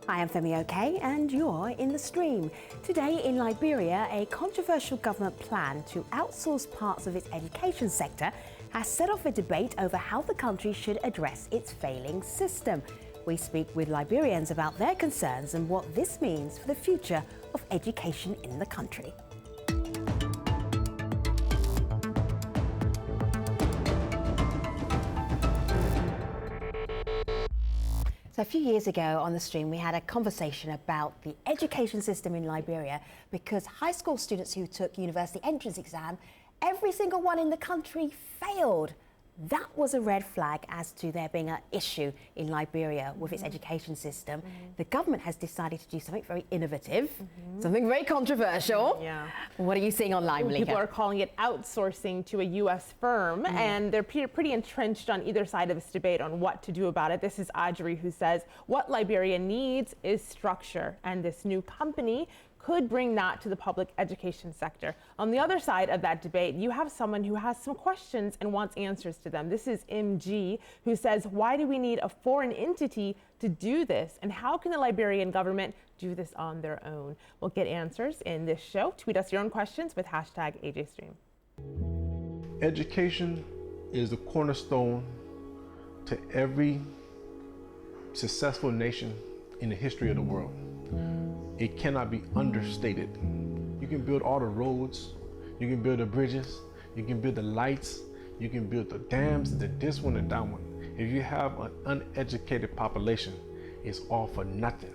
I am Femi OK and you're in the stream. Today in Liberia, a controversial government plan to outsource parts of its education sector has set off a debate over how the country should address its failing system. We speak with Liberians about their concerns and what this means for the future of education in the country. So a few years ago on the stream, we had a conversation about the education system in Liberia because high school students who took university entrance exam, every single one in the country failed. That was a red flag as to there being an issue in Liberia with its education system. The government has decided to do something very innovative, something very controversial. What are you seeing online, Malika? People are calling it outsourcing to a U.S. firm, and they're pretty entrenched on either side of this debate on what to do about it. This is Audrey, who says what Liberia needs is structure, and this new company could bring that to the public education sector. On the other side of that debate, you have someone who has some questions and wants answers to them. This is MG, who says, why do we need a foreign entity to do this? And how can the Liberian government do this on their own? We'll get answers in this show. Tweet us your own questions with hashtag AJStream. Education is the cornerstone to every successful nation in the history of the world. It cannot be understated. You can build all the roads, you can build the bridges, you can build the lights, you can build the dams, this one and that one. If you have an uneducated population, it's all for nothing.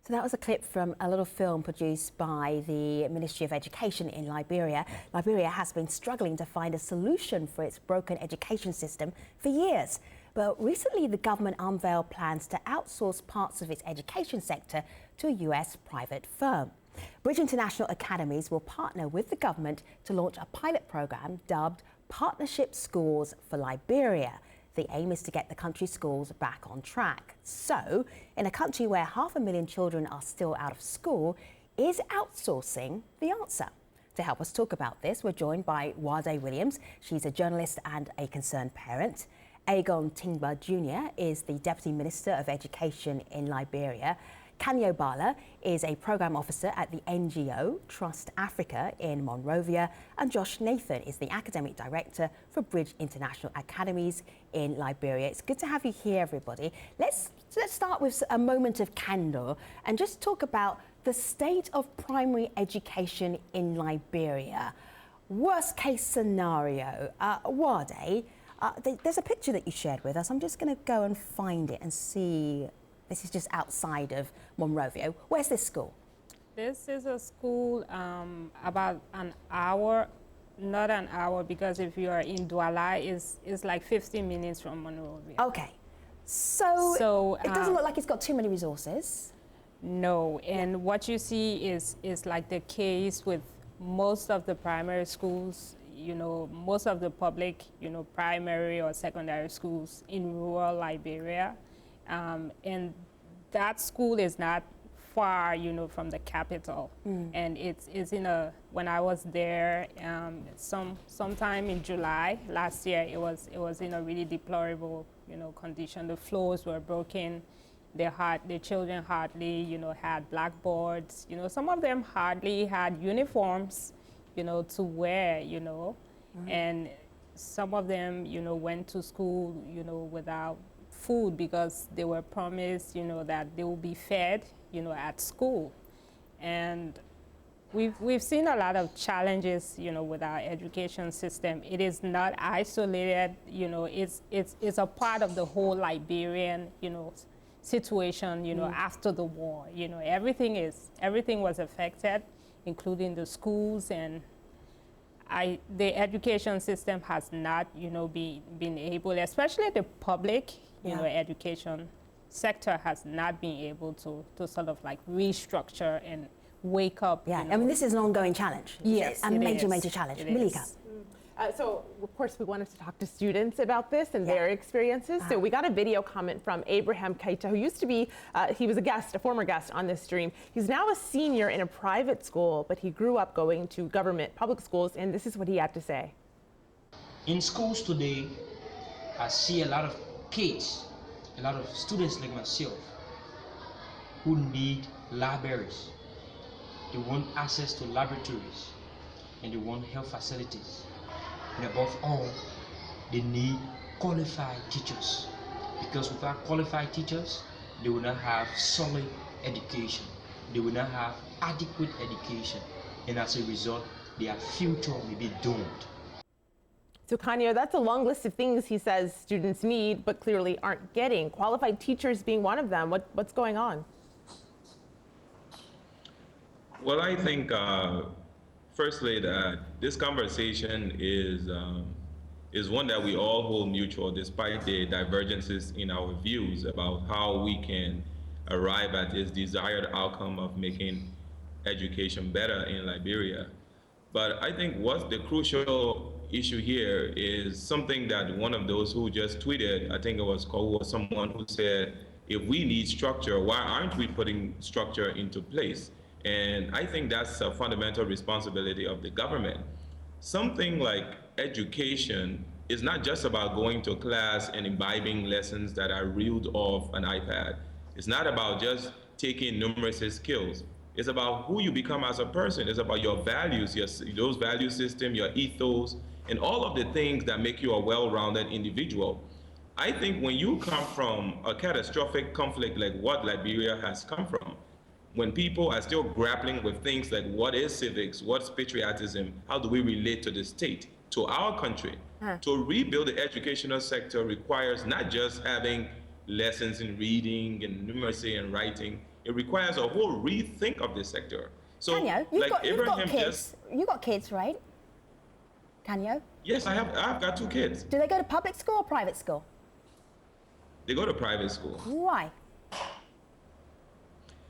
So that was a clip from a little film produced by the Ministry of Education in Liberia. Liberia has been struggling to find a solution for its broken education system for years. But recently, the government unveiled plans to outsource parts of its education sector to a US private firm. Bridge International Academies will partner with the government to launch a pilot program dubbed Partnership Schools for Liberia. The aim is to get the country's schools back on track. So, in a country where 500,000 children are still out of school, is outsourcing the answer? To help us talk about this, we're joined by Wade Williams. She's a journalist and a concerned parent. Aagon Tingba Jr. is the Deputy Minister of Education in Liberia. Kanio Bai Gbala is a program officer at the NGO Trust Africa in Monrovia, and Josh Nathan is the academic director for Bridge International Academies in Liberia. It's good to have you here, everybody. Let's start with a moment of candor and just talk about the state of primary education in Liberia. Worst case scenario, Wade. There's a picture that you shared with us. I'm just going to go and find it and see. This is just outside of Monrovia. Where's this school? This is a school about an hour, not an hour, because if you are in Douala, it's like 15 minutes from Monrovia. Okay. So it doesn't look like it's got too many resources. No, and what you see is like the case with most of the primary schools, you know, most of the public, you know, primary or secondary schools in rural Liberia. And that school is not far, you know, from the capital. And it's in when I was there sometime in July last year, it was in a really deplorable, you know, condition. The floors were broken. The children hardly, you know, had blackboards. You know, some of them hardly had uniforms, you know, to wear, you know, and some of them, you know, went to school, you know, without food because they were promised, you know, that they will be fed, you know, at school. And we've seen a lot of challenges, you know, with our education system. It is not isolated, you know, it's a part of the whole Liberian, you know, situation, you know, after the war. You know, everything was affected, including the schools, and the education system has not, you know, been able, especially the public, you know, education sector has not been able to sort of like restructure and wake up. Yeah, you know. I mean, this is an ongoing challenge. Yes, a major challenge. Malika. So, of course, we wanted to talk to students about this and their experiences. So we got a video comment from Abraham Keita, who used to be, he was a former guest on this stream. He's now a senior in a private school, but he grew up going to government public schools, and this is what he had to say. In schools today, I see a lot of kids, a lot of students like myself, who need libraries, they want access to laboratories, and they want health facilities. And above all, they need qualified teachers, because without qualified teachers, they will not have solid education, they will not have adequate education, and as a result, their future may be doomed. So Kanio, that's a long list of things he says students need but clearly aren't getting. Qualified teachers being one of them. What's going on? Well, I think firstly that this conversation is one that we all hold mutual, despite the divergences in our views about how we can arrive at this desired outcome of making education better in Liberia. But I think what's the crucial issue here is something that one of those who just tweeted, I think it was someone who said, if we need structure, why aren't we putting structure into place? And I think that's a fundamental responsibility of the government. Something like education is not just about going to class and imbibing lessons that are reeled off an iPad. It's not about just taking numeracy skills. It's about who you become as a person. It's about your values, those value system, your ethos, and all of the things that make you a well-rounded individual. I think when you come from a catastrophic conflict like what Liberia has come from, when people are still grappling with things like what is civics, what's patriotism, how do we relate to the state, to our country, to rebuild the educational sector requires not just having lessons in reading and numeracy and writing, it requires a whole rethink of the sector. So, Kanio, you've got kids. You've got kids, right? Kanio? Yes, I've got 2 kids. Do they go to public school or private school? They go to private school. Why?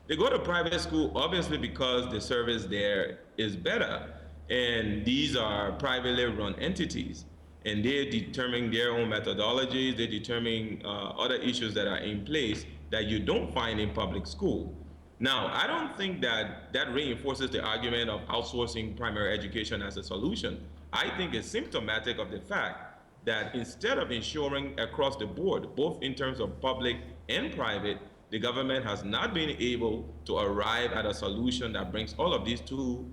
They go to private school obviously because the service there is better. And these are privately run entities. And they determine their own methodologies, they determine other issues that are in place that you don't find in public school. Now, I don't think that reinforces the argument of outsourcing primary education as a solution. I think it's symptomatic of the fact that instead of ensuring across the board, both in terms of public and private, the government has not been able to arrive at a solution that brings all of these two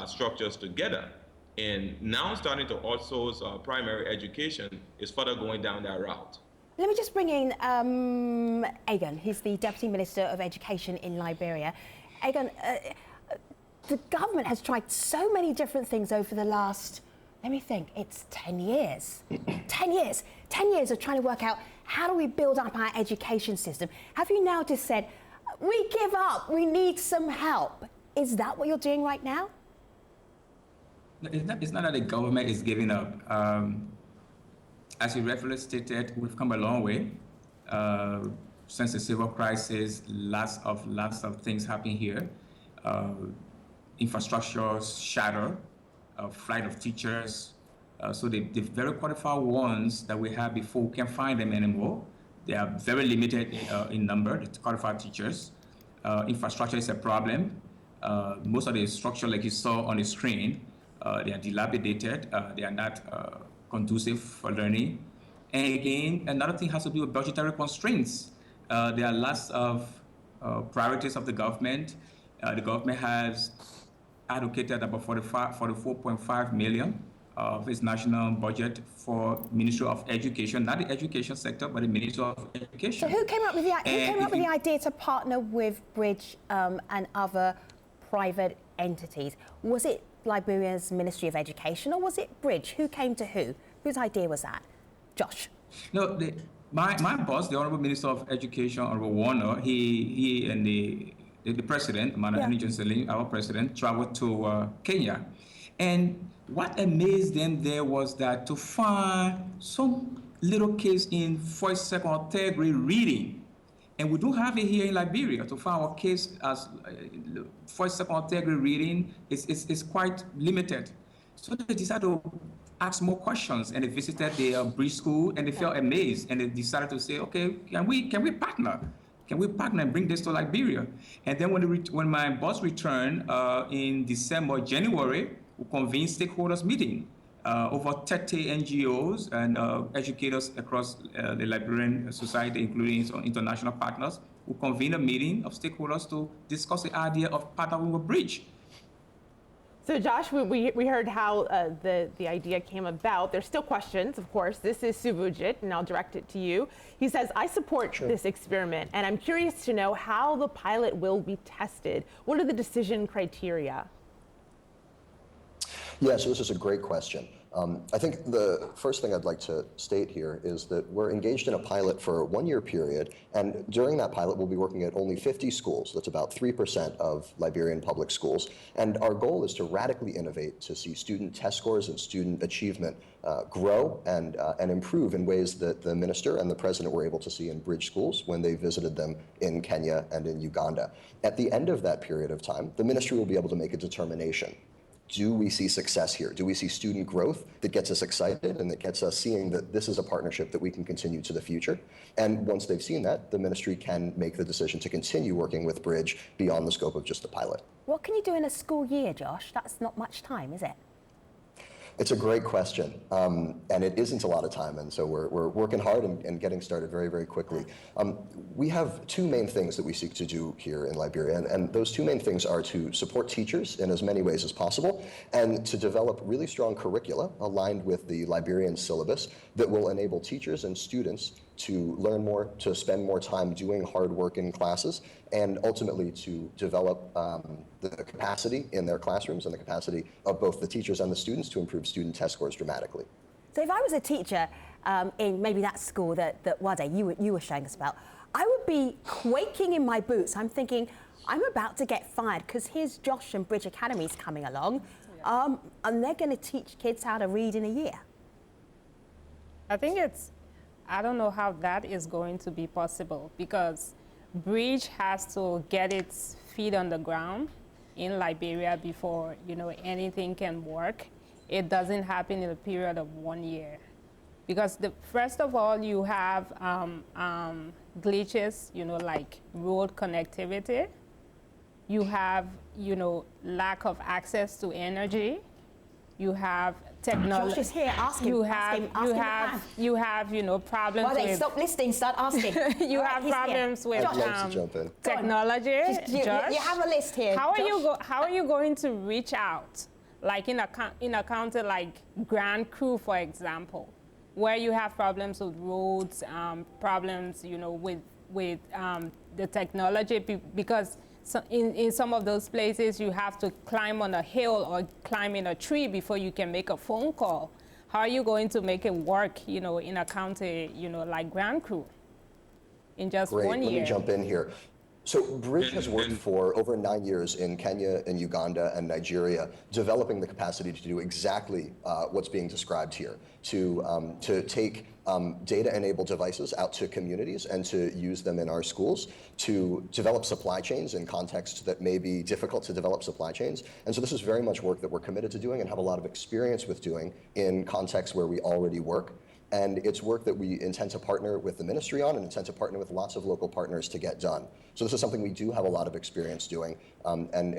structures together. And now starting to outsource primary education is further going down that route. Let me just bring in Aagon, who's the Deputy Minister of Education in Liberia. Aagon, the government has tried so many different things over the last, let me think, it's 10 years. 10 years. 10 years of trying to work out how do we build up our education system. Have you now just said, we give up, we need some help? Is that what you're doing right now? It's not that the government is giving up. As you rightfully stated, we've come a long way. Since the civil crisis, lots of things happen here. Infrastructure shatter, flight of teachers. So the very qualified ones that we had before, we can't find them anymore. They are very limited in number, the qualified teachers. Infrastructure is a problem. Most of the structure, like you saw on the screen, they are dilapidated. They are not conducive for learning. And again, another thing has to do with budgetary constraints. There are lots of priorities of the government. The government has allocated about 44.5 million of its national budget for Ministry of Education, not the education sector, but the Ministry of Education. So who came up with the idea to partner with Bridge and other private entities? Was it Liberia's Ministry of Education, or was it Bridge? Who came to who? Whose idea was that? Josh? No, my boss, the Honorable Minister of Education, Honorable Warner, he and the president, Manahani Johnson, our president, traveled to Kenya. And what amazed them there was that to find some little kids in first, second, or third grade reading, and we don't have it here in Liberia. To find our kids as first, second, or third grade reading is quite limited. So they decided to ask more questions, and they visited the Bridge School, and they felt amazed, and they decided to say, okay, can we partner? Can we partner and bring this to Liberia? And then when my boss returned in December, January, we convened stakeholders meeting. Over 30 NGOs and educators across the Liberian society, including some international partners, will convene a meeting of stakeholders to discuss the idea of Patagongo Bridge. So Josh, we heard how the idea came about. There's still questions, of course. This is Subhujit, and I'll direct it to you. He says, I support this experiment, and I'm curious to know how the pilot will be tested. What are the decision criteria? Yeah, so this is a great question. I think the first thing I'd like to state here is that we're engaged in a pilot for a 1-year period, and during that pilot we'll be working at only 50 schools. That's about 3% of Liberian public schools. And our goal is to radically innovate to see student test scores and student achievement grow and improve in ways that the minister and the president were able to see in bridge schools when they visited them in Kenya and in Uganda. At the end of that period of time, the ministry will be able to make a determination. Do we see success here? Do we see student growth that gets us excited and that gets us seeing that this is a partnership that we can continue to the future? And once they've seen that, the ministry can make the decision to continue working with Bridge beyond the scope of just the pilot. What can you do in a school year, Josh? That's not much time, is it? It's a great question, and it isn't a lot of time, and so we're working hard and getting started very, very quickly. We have two main things that we seek to do here in Liberia, and those two main things are to support teachers in as many ways as possible, and to develop really strong curricula aligned with the Liberian syllabus that will enable teachers and students to learn more, to spend more time doing hard work in classes, and ultimately to develop the capacity in their classrooms and the capacity of both the teachers and the students to improve student test scores dramatically. So if I was a teacher in maybe that school that Wade, you were showing us about, I would be quaking in my boots. I'm thinking, I'm about to get fired because here's Josh and Bridge Academy's coming along, and they're going to teach kids how to read in a year. I don't know how that is going to be possible because Bridge has to get its feet on the ground in Liberia before anything can work. It doesn't happen in a period of 1 year because first of all you have glitches, like road connectivity. You have lack of access to energy. You have technology. Josh is here. Ask him. You have problems with. Stop listening. Start asking. You have problems with technology. You have a list here. How are you going to reach out, like in a county like Grand Crew, for example, where you have problems with roads, problems with the technology because. So in some of those places, you have to climb on a hill or climb in a tree before you can make a phone call. How are you going to make it work, in a county, like Grand Crew in just 1 year? Let me jump in here. So Bridge has worked for over 9 years in Kenya and Uganda and Nigeria, developing the capacity to do exactly what's being described here, to take data-enabled devices out to communities and to use them in our schools, to develop supply chains in contexts that may be difficult to develop supply chains. And so this is very much work that we're committed to doing and have a lot of experience with doing in contexts where we already work. And it's work that we intend to partner with the ministry on and intend to partner with lots of local partners to get done. So this is something we do have a lot of experience doing, and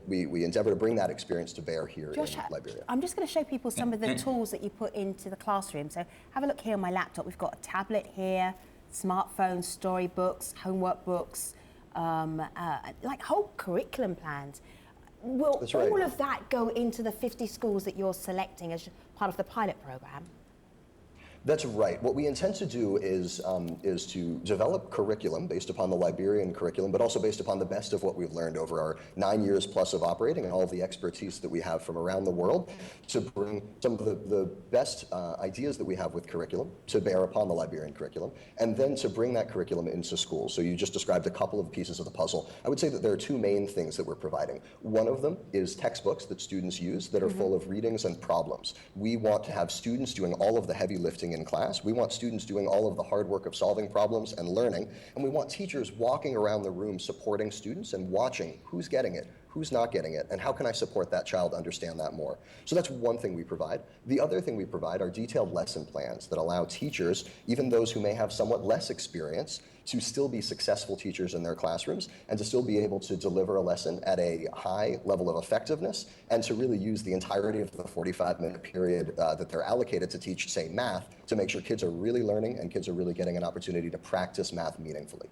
we endeavor to bring that experience to bear here Josh, in Liberia. I'm just going to show people some of the tools that you put into the classroom. So have a look here on my laptop. We've got a tablet here, smartphones, storybooks, homework books, like whole curriculum plans. Will all of that go into the 50 schools that you're selecting as part of the pilot program? That's right. What we intend to do is to develop curriculum based upon the Liberian curriculum, but also based upon the best of what we've learned over our 9 years plus of operating and all of the expertise that we have from around the world to bring some of the best ideas that we have with curriculum to bear upon the Liberian curriculum, and then to bring that curriculum into schools. So you just described a couple of pieces of the puzzle. I would say that there are two main things that we're providing. One of them is textbooks that students use that are full of readings and problems. We want to have students doing all of the heavy lifting in class. We want students doing all of the hard work of solving problems and learning, and we want teachers walking around the room supporting students and watching who's getting it, who's not getting it, and how can I support that child understand that more. So that's one thing we provide. The other thing we provide are detailed lesson plans that allow teachers, even those who may have somewhat less experience, to still be successful teachers in their classrooms and to still be able to deliver a lesson at a high level of effectiveness and to really use the entirety of the 45-minute period that they're allocated to teach, say, math, to make sure kids are really learning and kids are really getting an opportunity to practice math meaningfully.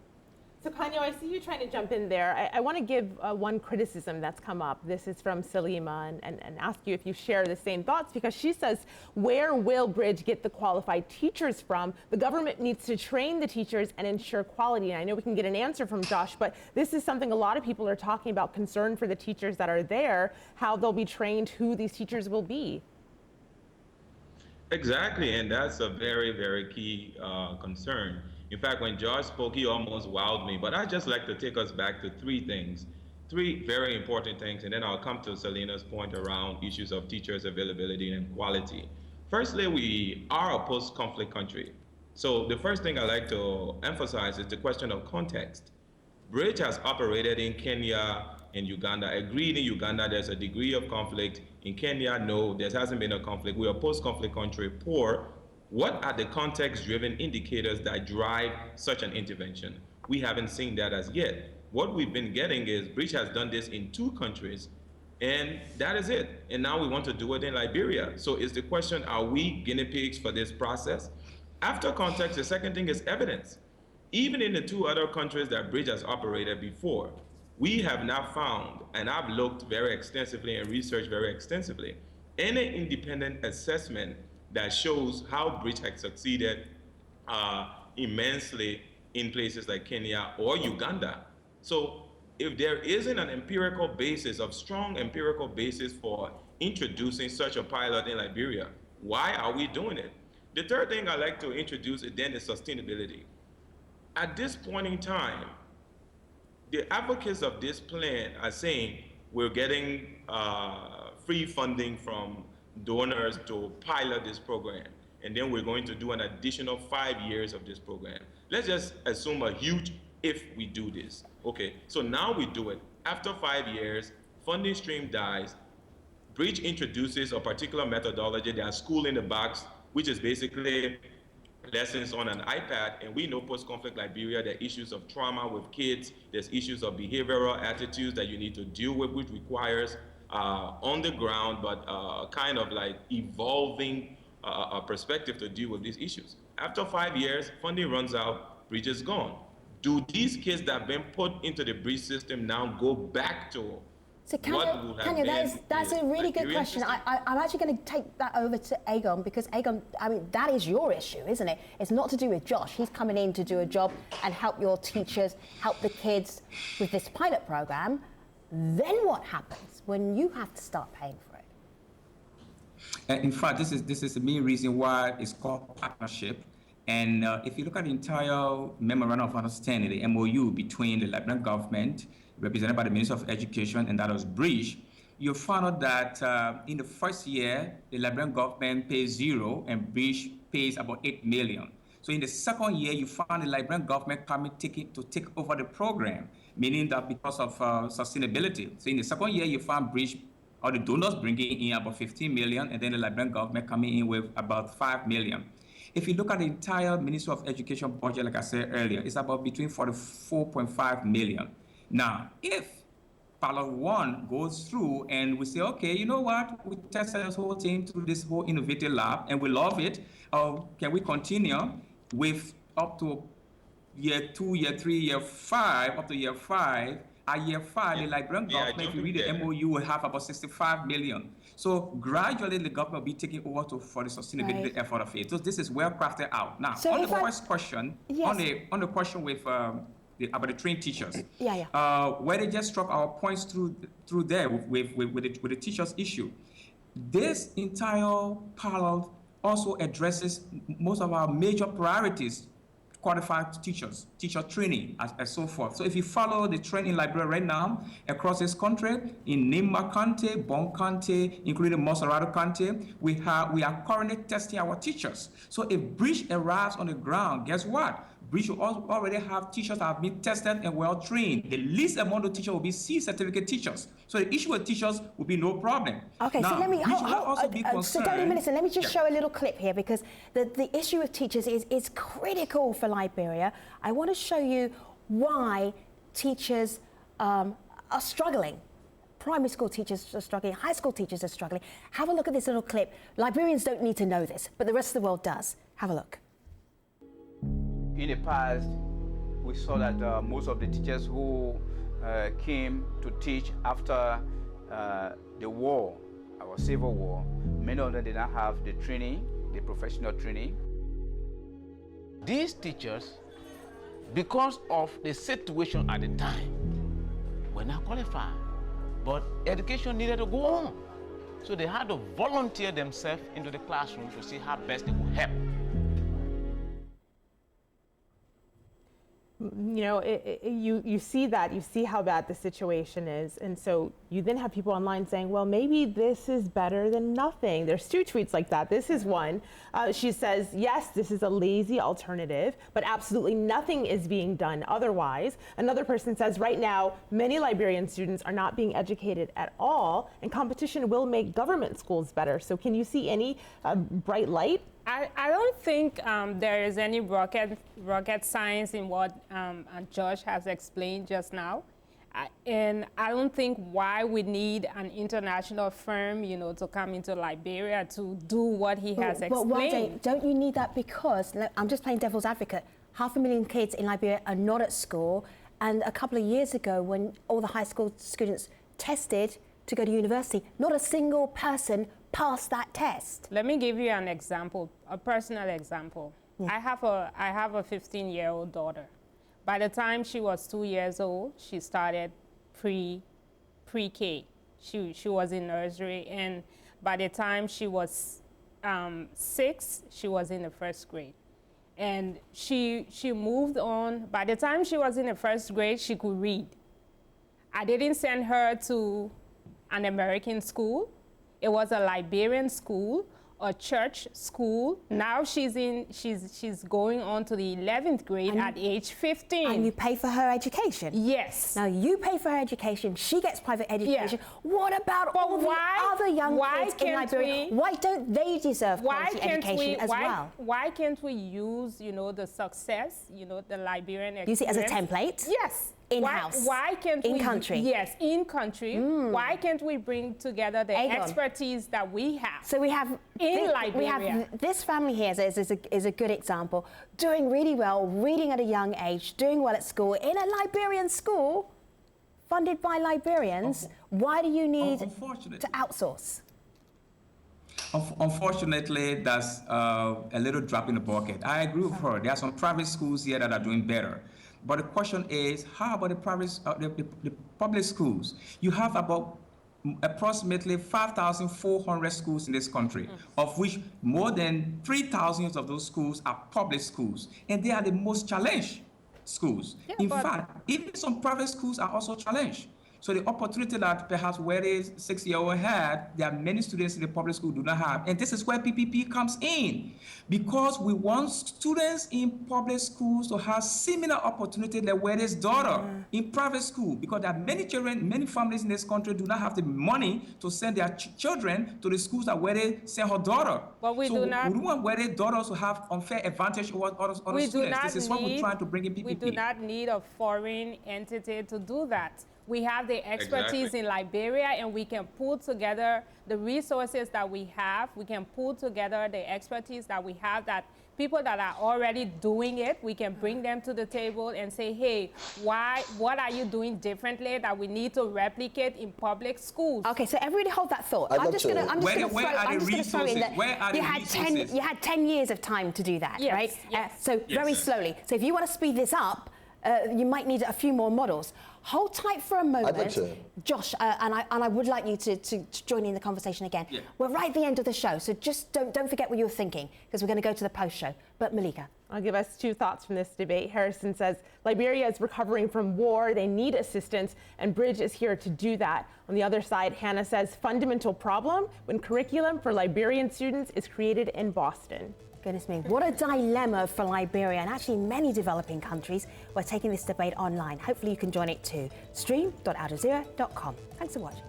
So Kanio, I see you trying to jump in there. I want to give one criticism that's come up. This is from Salima and ask you if you share the same thoughts, because she says, where will Bridge get the qualified teachers from? The government needs to train the teachers and ensure quality. And I know we can get an answer from Josh, but this is something a lot of people are talking about, concern for the teachers that are there, how they'll be trained, who these teachers will be. Exactly, and that's a very, very key concern. In fact, when Josh spoke, he almost wowed me. But I'd just like to take us back to three things, three very important things, and then I'll come to Selena's point around issues of teachers' availability and quality. Firstly, we are a post-conflict country. So the first thing I like to emphasize is the question of context. Bridge has operated in Kenya and Uganda. Agreed, in Uganda, there's a degree of conflict. In Kenya, no, there hasn't been a conflict. We're a post-conflict country, poor. What are the context-driven indicators that drive such an intervention? We haven't seen that as yet. What we've been getting is Bridge has done this in 2 countries, and that is it. And now we want to do it in Liberia. So is the question, are we guinea pigs for this process? After context, the second thing is evidence. Even in the 2 other countries that Bridge has operated before, we have not found, and I've looked very extensively and researched very extensively, any independent assessment that shows how Bridge has succeeded immensely in places like Kenya or Uganda. So if there isn't an empirical basis, of strong empirical basis for introducing such a pilot in Liberia, why are we doing it? The third thing I'd like to introduce then is sustainability. At this point in time, the advocates of this plan are saying we're getting free funding from donors to pilot this program, and then we're going to do an additional 5 years of this program. Let's just assume a huge if we do this. Okay, so now we do it. After 5 years, funding stream dies. Bridge introduces a particular methodology, their school in the box, which is basically lessons on an iPad. And we know post-conflict Liberia, there are issues of trauma with kids, there's issues of behavioral attitudes that you need to deal with, which requires on the ground, but kind of like evolving a perspective to deal with these issues. After 5 years, funding runs out, Bridge is gone. Do these kids that have been put into the Bridge system now go back to So Kanio, that's a really good question. I'm actually going to take that over to Aagon, because Aagon, I mean, that is your issue, isn't it? It's not to do with Josh. He's coming in to do a job and help your teachers, help the kids with this pilot program. Then what happens when you have to start paying for it? In fact, this is the main reason why it's called partnership. And if you look at the entire memorandum of understanding, the MOU between the Liberian government, represented by the Minister of Education, and that was Bridge, you found out that in the first year, the Liberian government pays 0 and Bridge pays about 8 million. So in the second year, you found the Liberian government coming to take over the program, meaning that because of sustainability. So in the second year, you found Bridge, or the donors bringing in about 15 million, and then the Liberian government coming in with about 5 million. If you look at the entire Ministry of Education budget, like I said earlier, it's about between 44.5 million. Now, if Pilot 1 goes through and we say, okay, you know what, we tested this whole thing through this whole innovative lab and we love it, can we continue with up to year 2, year 3, year 5, up to year 5? At year 5, the Liberian government, if you read the MOU, will have about 65 million. So gradually, the government will be taking over for the sustainability effort of it. So this is well crafted out. Now, so on the first question, yes, on the question with about the trained teachers, where they just struck our points through there with the teachers issue. This entire pilot also addresses most of our major priorities: qualified teachers, teacher training, and so forth. So if you follow the trend in Liberia right now, across this country, in Tingba County, Bon County, including Monserrado County, we are currently testing our teachers. So if Bridge arrives on the ground, guess what? Bridge will already have teachers that have been tested and well trained. The least amount of teachers will be C certificate teachers. So the issue with teachers will be no problem. Okay, now, so let me so Dr. Minister, let me just show a little clip here, because the issue with teachers is critical for Liberia. I want to show you why teachers are struggling. Primary school teachers are struggling, high school teachers are struggling. Have a look at this little clip. Liberians don't need to know this, but the rest of the world does. Have a look. In the past, we saw that most of the teachers who came to teach after the war, our civil war, many of them did not have the training, the professional training. These teachers, because of the situation at the time, were not qualified. But education needed to go on. So they had to volunteer themselves into the classroom to see how best they could help. You know, you see that, you see how bad the situation is. And so you then have people online saying, well, maybe this is better than nothing. There's 2 tweets like that. This is one. She says, yes, this is a lazy alternative, but absolutely nothing is being done otherwise. Another person says, right now, many Liberian students are not being educated at all, and competition will make government schools better. So can you see any bright light? I don't think there is any rocket science in what Josh has explained just now. And I don't think why we need an international firm, you know, to come into Liberia to do what he has explained. But why don't you need that? Because, I'm just playing devil's advocate, 500,000 kids in Liberia are not at school. And a couple of years ago, when all the high school students tested to go to university, not a single person passed that test. Let me give you an example, a personal example. Yeah. I have a 15-year-old daughter. By the time she was 2 years old, she started pre-K. She was in nursery, and by the time she was 6, she was in the 1st grade. And she moved on. By the time she was in the 1st grade, she could read. I didn't send her to an American school. It was a Liberian school, a church school. Now she's going on to the 11th grade at age 15. And you pay for her education? Yes. Now you pay for her education, she gets private education. Yeah. What about all the other young kids in Liberia? Why don't they deserve quality education as well? Why can't we use, you know, the success, you know, the Liberian experience? Use it as a template? Yes. In-house? Why can't we? In country? Yes, in country. Why can't we bring together the expertise that we have? So we have Liberia. We have this family here is a good example, doing really well, reading at a young age, doing well at school, in a Liberian school, funded by Liberians. Why do you need to outsource? Unfortunately, that's a little drop in the bucket. I agree with her. There are some private schools here that are doing better. But the question is, how about the private, the public schools? You have about approximately 5,400 schools in this country, of which more than 3,000 of those schools are public schools, and they are the most challenged schools. Yeah, in fact, even some private schools are also challenged. So the opportunity that perhaps where this 6-year-old had, there are many students in the public school do not have. And this is where PPP comes in. Because we want students in public schools to have similar opportunity like where this daughter in private school. Because there are many children, many families in this country do not have the money to send their children to the schools that where they send her daughter. But we do not. We don't want where their daughters to have unfair advantage over other students. This is what we're trying to bring in PPP. We do not need a foreign entity to do that. We have the expertise in Liberia, and we can pull together the resources that we have. We can pull together the expertise that we have, that people that are already doing it, we can bring them to the table and say, hey, what are you doing differently that we need to replicate in public schools? Okay, so everybody hold that thought. I'm just going to throw in that you had 10 years of time to do that, right? Yes. Very slowly. So if you want to speed this up, you might need a few more models. Hold tight for a moment, Josh, and I would like you to join in the conversation again. Yeah. We're right at the end of the show, so just don't forget what you were thinking, because we're going to go to the post-show. But Malika. I'll give us 2 thoughts from this debate. Harrison says, Liberia is recovering from war, they need assistance, and Bridge is here to do that. On the other side, Hannah says, fundamental problem when curriculum for Liberian students is created in Boston. Goodness me, what a dilemma for Liberia and actually many developing countries. We're taking this debate online. Hopefully you can join it too. Stream.aljazeera.com. Thanks for watching.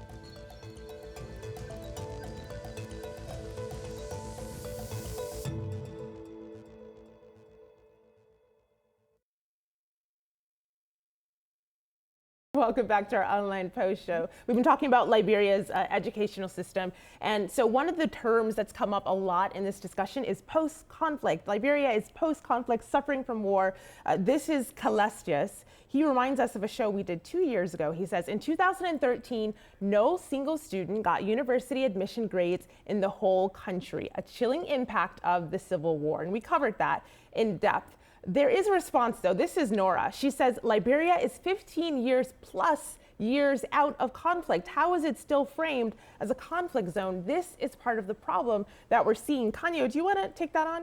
Welcome back to our online post show. We've been talking about Liberia's educational system. And so one of the terms that's come up a lot in this discussion is post-conflict. Liberia is post-conflict, suffering from war. This is Calestius. He reminds us of a show we did 2 years ago. He says, in 2013, no single student got university admission grades in the whole country, a chilling impact of the Civil War. And we covered that in depth. There is a response, though. This is Nora. She says, Liberia is 15 years plus years out of conflict. How is it still framed as a conflict zone? This is part of the problem that we're seeing. Kanio, do you want to take that on?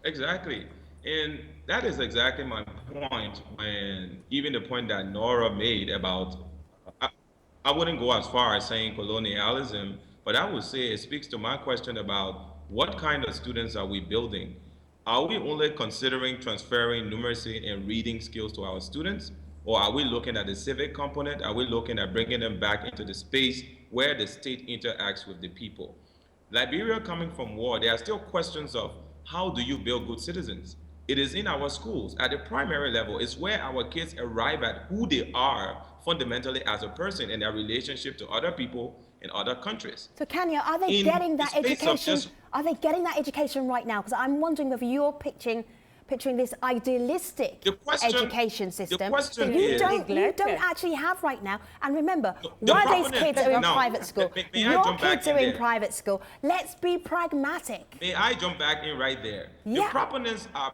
Exactly. And that is exactly my point, when even the point that Nora made about, I wouldn't go as far as saying colonialism, but I would say it speaks to my question about what kind of students are we building? Are we only considering transferring numeracy and reading skills to our students? Or are we looking at the civic component? Are we looking at bringing them back into the space where the state interacts with the people? Liberia coming from war, there are still questions of how do you build good citizens? It is in our schools at the primary level. It's where our kids arrive at who they are fundamentally as a person and their relationship to other people in other countries. So Kanio, are they getting that education? Are they getting that education right now? Because I'm wondering whether you're picturing this idealistic education system that you don't actually have right now. And remember, while these kids are in private school, your kids are in private school. Let's be pragmatic. May I jump back in right there? Yeah. The proponents are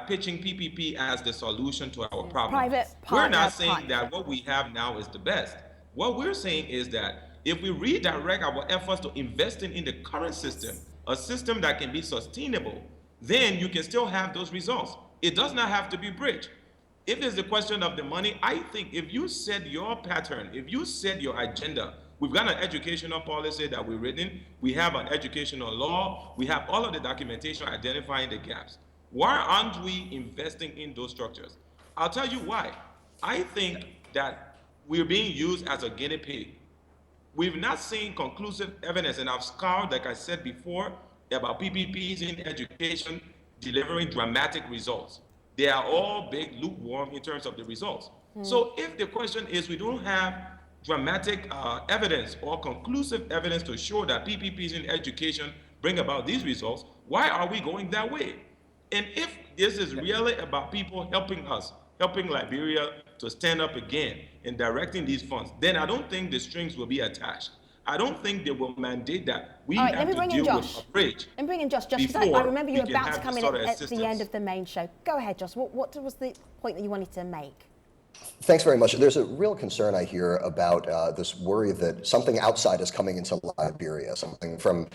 pitching PPP as the solution to our problem. We're not saying that what we have now is the best. What we're saying is that if we redirect our efforts to investing in the current system, a system that can be sustainable, then you can still have those results. It does not have to be bridged. If there's the question of the money, I think if you set your pattern, if you set your agenda, we've got an educational policy that we've written, we have an educational law, we have all of the documentation identifying the gaps. Why aren't we investing in those structures? I'll tell you why. I think that we're being used as a guinea pig. We've not seen conclusive evidence, and I've scoured, like I said before, about PPPs in education delivering dramatic results. They are all big lukewarm in terms of the results. So if the question is we don't have dramatic evidence or conclusive evidence to show that PPPs in education bring about these results, why are we going that way? And if this is really about people helping us, helping Liberia to stand up again and directing these funds, then I don't think the strings will be attached. I don't think they will mandate that we have to deal with a bridge. Let me bring in Josh. Josh, because I remember you were about to come in at the end of the main show. Go ahead, Josh. What was the point that you wanted to make? Thanks very much. There's a real concern I hear about this worry that something outside is coming into Liberia, something from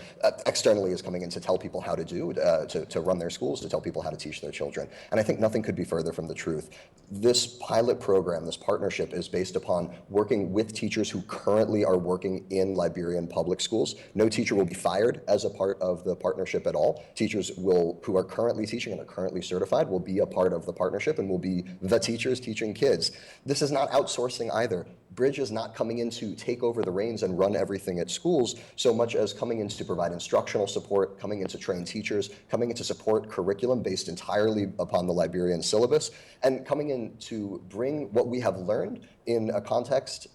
externally is coming in to tell people how to do, to run their schools, to tell people how to teach their children. And I think nothing could be further from the truth. This pilot program, this partnership is based upon working with teachers who currently are working in Liberian public schools. No teacher will be fired as a part of the partnership at all. Teachers who are currently teaching and are currently certified will be a part of the partnership and will be the teachers teaching kids. This is not outsourcing either. Bridge is not coming in to take over the reins and run everything at schools so much as coming in to provide instructional support, coming in to train teachers, coming in to support curriculum based entirely upon the Liberian syllabus, and coming in to bring what we have learned in a context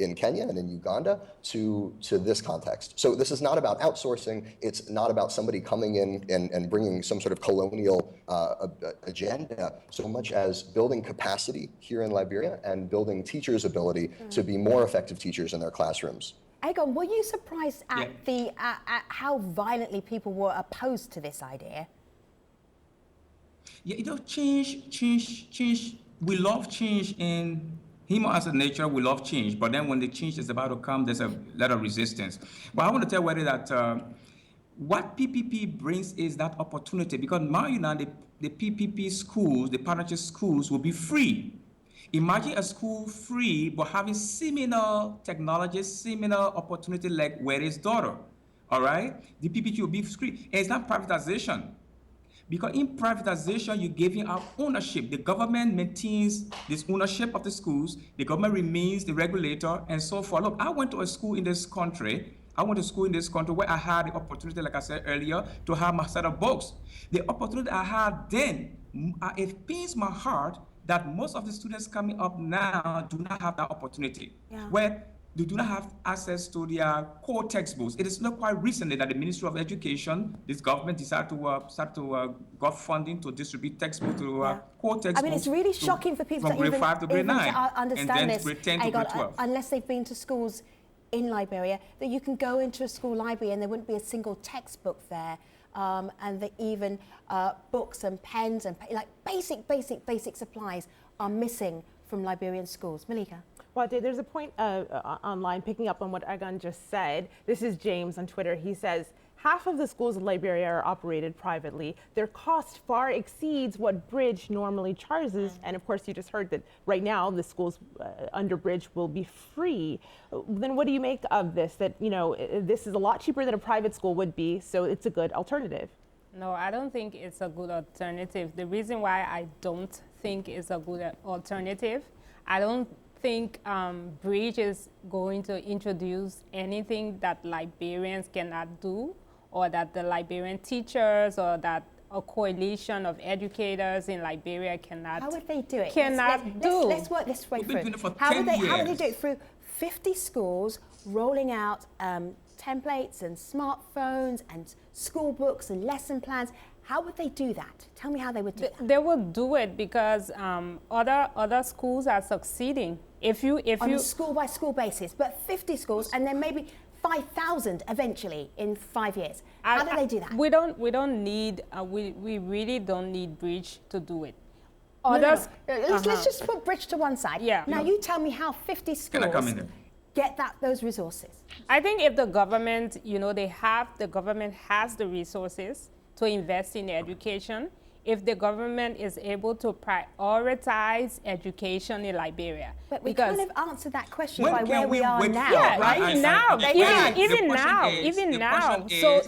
in Kenya and in Uganda to this context. So this is not about outsourcing. It's not about somebody coming in and bringing some sort of colonial agenda, so much as building capacity here in Liberia and building teachers' ability to be more effective teachers in their classrooms. Aagon, were you surprised at at how violently people were opposed to this idea? Yeah, change. We love change in human as a nature, we love change, but then when the change is about to come, there's a lot of resistance. But I want to tell Weddy that what PPP brings is that opportunity, because now the PPP schools, the partnership schools will be free. Imagine a school free, but having similar technology, similar opportunity like Weddy's daughter, all right? The PPP will be free. And it's not privatization. Because in privatization, you're giving out ownership. The government maintains this ownership of the schools. The government remains the regulator and so forth. Look, I went to a school in this country. Where I had the opportunity, like I said earlier, to have my set of books. The opportunity I had then, it pains my heart that most of the students coming up now do not have that opportunity, where they do not have access to their core textbooks. It is not quite recently that the Ministry of Education, this government, decided to start to got funding to distribute textbooks to core textbooks. I mean, it's really shocking for people from to grade 5 to grade 9, understand and then this, grade 10 to grade 12. unless they've been to schools in Liberia, that you can go into a school library and there wouldn't be a single textbook there, and that even books and pens and like basic supplies are missing from Liberian schools. Malika? Well, there's a point online picking up on what Aagon just said. This is James on Twitter. He says, half of the schools in Liberia are operated privately. Their cost far exceeds what Bridge normally charges. And of course, you just heard that right now the schools under Bridge will be free. Then what do you make of this? That, you know, this is a lot cheaper than a private school would be, so it's a good alternative. No, I don't think it's a good alternative. The reason why I don't think it's a good alternative, I don't think Bridge is going to introduce anything that Liberians cannot do, or that the Liberian teachers or that a coalition of educators in Liberia cannot. How would they do it? Let's work this way through. How would they do it through 50 schools rolling out templates and smartphones and school books and lesson plans? How would they do that? Tell me how they would do that. They would do it because other schools are succeeding. On a school by school basis, but 50 schools and then maybe 5,000 eventually in 5 years. How do they do that? We don't need. We really don't need Bridge to do it. Let's just put Bridge to one side. Yeah. Now you tell me how 50 schools get those resources. I think if the government, the government has the resources to invest in education, if the government is able to prioritize education in Liberia. But we kind of answered that question by where we are now. Yeah, right? Even now. So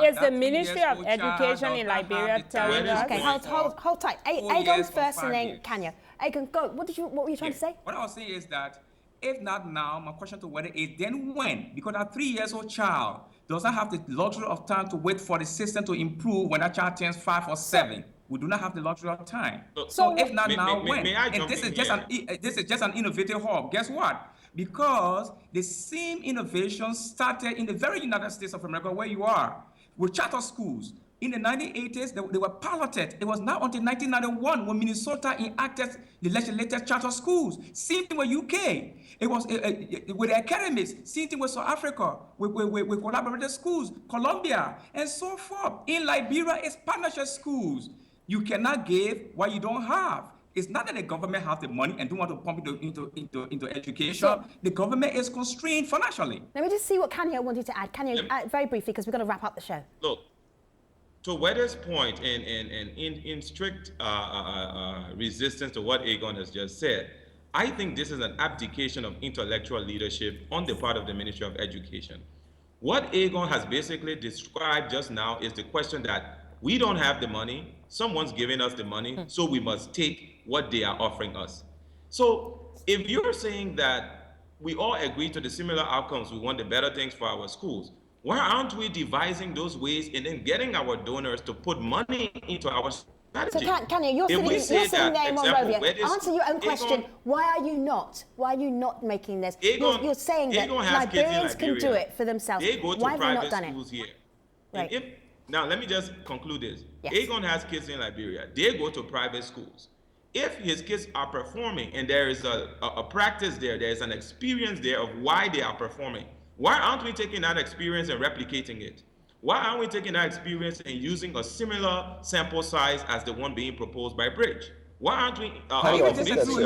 is the Ministry of Education in Liberia telling us? Okay, hold tight. Aagon's first and then Kanio. Aagon, go. What were you trying to say? What I was saying is that if not now, my question to whether is then when? Because a 3-year-old child does not have the luxury of time to wait for the system to improve when that child turns 5 or 7. We do not have the luxury of time. So if not now, when? And this is just an innovative hub. Guess what? Because the same innovation started in the very United States of America where you are, with charter schools. In the 1980s, they were piloted. It was not until 1991 when Minnesota enacted the legislated charter schools. Same thing with UK. It was with the academies. Same thing with South Africa, with collaborative schools, Colombia, and so forth. In Liberia, it's partnership schools. You cannot give what you don't have. It's not that the government has the money and don't want to pump it into education. So, the government is constrained financially. Let me just see what Kanio wanted to add. Kanio, very briefly, because we've got to wrap up the show. Look. To Weather's point, in strict resistance to what Aagon has just said, I think this is an abdication of intellectual leadership on the part of the Ministry of Education. What Aagon has basically described just now is the question that we don't have the money, someone's giving us the money, so we must take what they are offering us. So if you're saying that we all agree to the similar outcomes, we want the better things for our schools, why aren't we devising those ways and then getting our donors to put money into our strategy? So Kanio, you're sitting there in Monrovia. Answer your own question. Why are you not? Why are you not making this? You're saying that Liberians can do it for themselves. Why have they not done it? Here. Right. Now, let me just conclude this. Yes. Aagon has kids in Liberia. They go to private schools. If his kids are performing and there is a practice there is an experience there of why they are performing, why aren't we taking that experience and replicating it? Why aren't we taking that experience and using a similar sample size as the one being proposed by Bridge? Why aren't we I disagree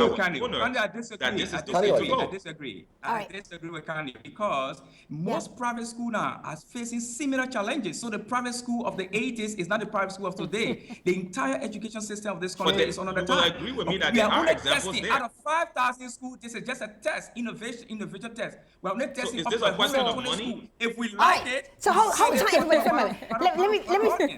with Kanio because most private schools now are facing similar challenges. So the private school of the 80s is not the private school of today. The entire education system of this country is on the time. Agree with me that there are examples there. Out of 5,000 schools, this is just a test, innovation test. We're only testing is this a question of money? If we like it. So hold tight everybody for a moment.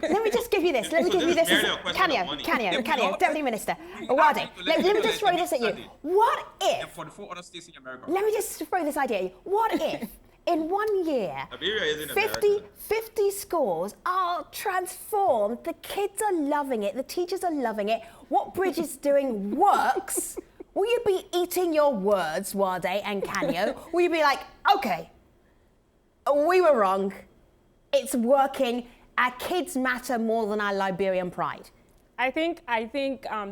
Let me just give you this. Let me give you this. Kanio, Deputy Minister. Awadi, let me just throw this at you. What if? For the 4 other states in America. Let me just throw this idea at you. What if in 1 year, Liberia isn't 50 schools are transformed. The kids are loving it. The teachers are loving it. What Bridge is doing works. Will you be eating your words, Wade and Kanio? Will you be like, okay, we were wrong. It's working. Our kids matter more than our Liberian pride. I think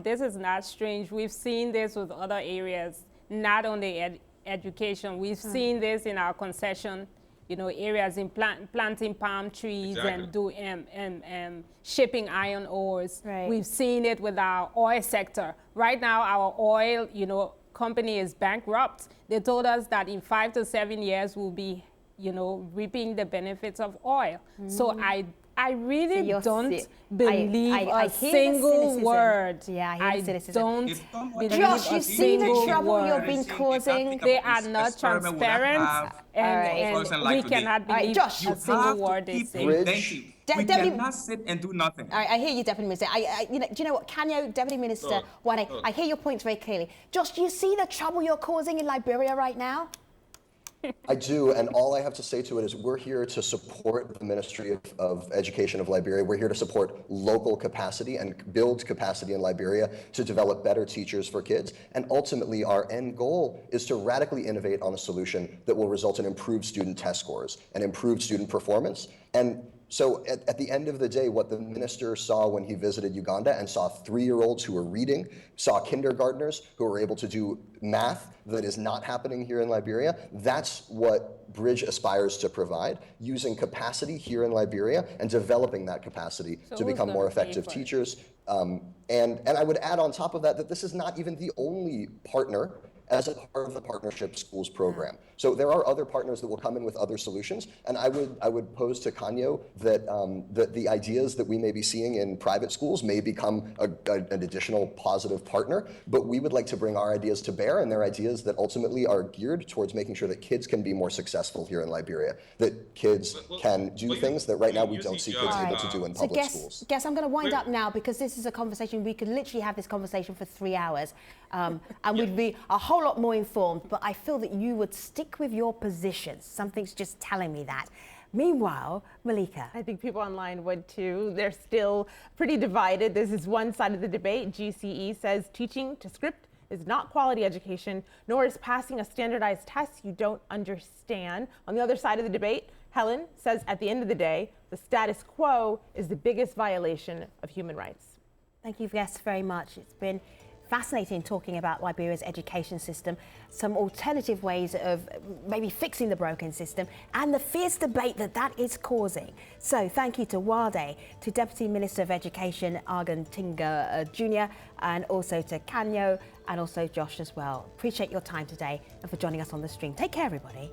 this is not strange. We've seen this with other areas, not only education. We've seen this in our concession, areas in planting palm trees and shipping iron ores. Right. We've seen it with our oil sector. Right now, our oil, company is bankrupt. They told us that in 5 to 7 years we'll be, reaping the benefits of oil. So I really don't believe a single word. Yeah, I hear the cynicism. Don't believe Josh, you see the trouble word. you've been causing? They are not transparent, and we cannot believe Josh, a single word they say. Thank you. We cannot sit and do nothing. I hear you, Deputy Minister. Do you know what, Kanio, Deputy Minister, Wade, I hear your points very clearly. Josh, do you see the trouble you're causing in Liberia right now? I do, and all I have to say to it is we're here to support the Ministry of Education of Liberia. We're here to support local capacity and build capacity in Liberia to develop better teachers for kids. And ultimately, our end goal is to radically innovate on a solution that will result in improved student test scores and improved student performance. And so at the end of the day, what the minister saw when he visited Uganda and saw 3-year-olds who were reading, saw kindergartners who were able to do math that is not happening here in Liberia, that's what Bridge aspires to provide, using capacity here in Liberia and developing that capacity to become more effective teachers. And I would add on top of that this is not even the only partner as a part of the Partnership Schools program. So there are other partners that will come in with other solutions, and I would pose to Kanio that the ideas that we may be seeing in private schools may become an additional positive partner, but we would like to bring our ideas to bear, and they're ideas that ultimately are geared towards making sure that kids can be more successful here in Liberia, that kids can do things that right now we don't see kids able to do in public schools. Guess I'm going to wind up now, because this is a conversation, we could literally have this conversation for 3 hours, and we'd be a whole lot more informed, but I feel that you would stick with your positions. Something's just telling me that. Meanwhile, Malika. I think people online would too. They're still pretty divided. This is one side of the debate. GCE says teaching to script is not quality education, nor is passing a standardized test you don't understand. On the other side of the debate, Helen says at the end of the day, the status quo is the biggest violation of human rights. Thank you, guests, very much. It's been fascinating talking about Liberia's education system, some alternative ways of maybe fixing the broken system, and the fierce debate that is causing. So thank you to Wade, to Deputy Minister of Education Aagon Tingba Jr, and also to Kanio, and also Josh as well. Appreciate your time today and for joining us on the stream. Take care, everybody.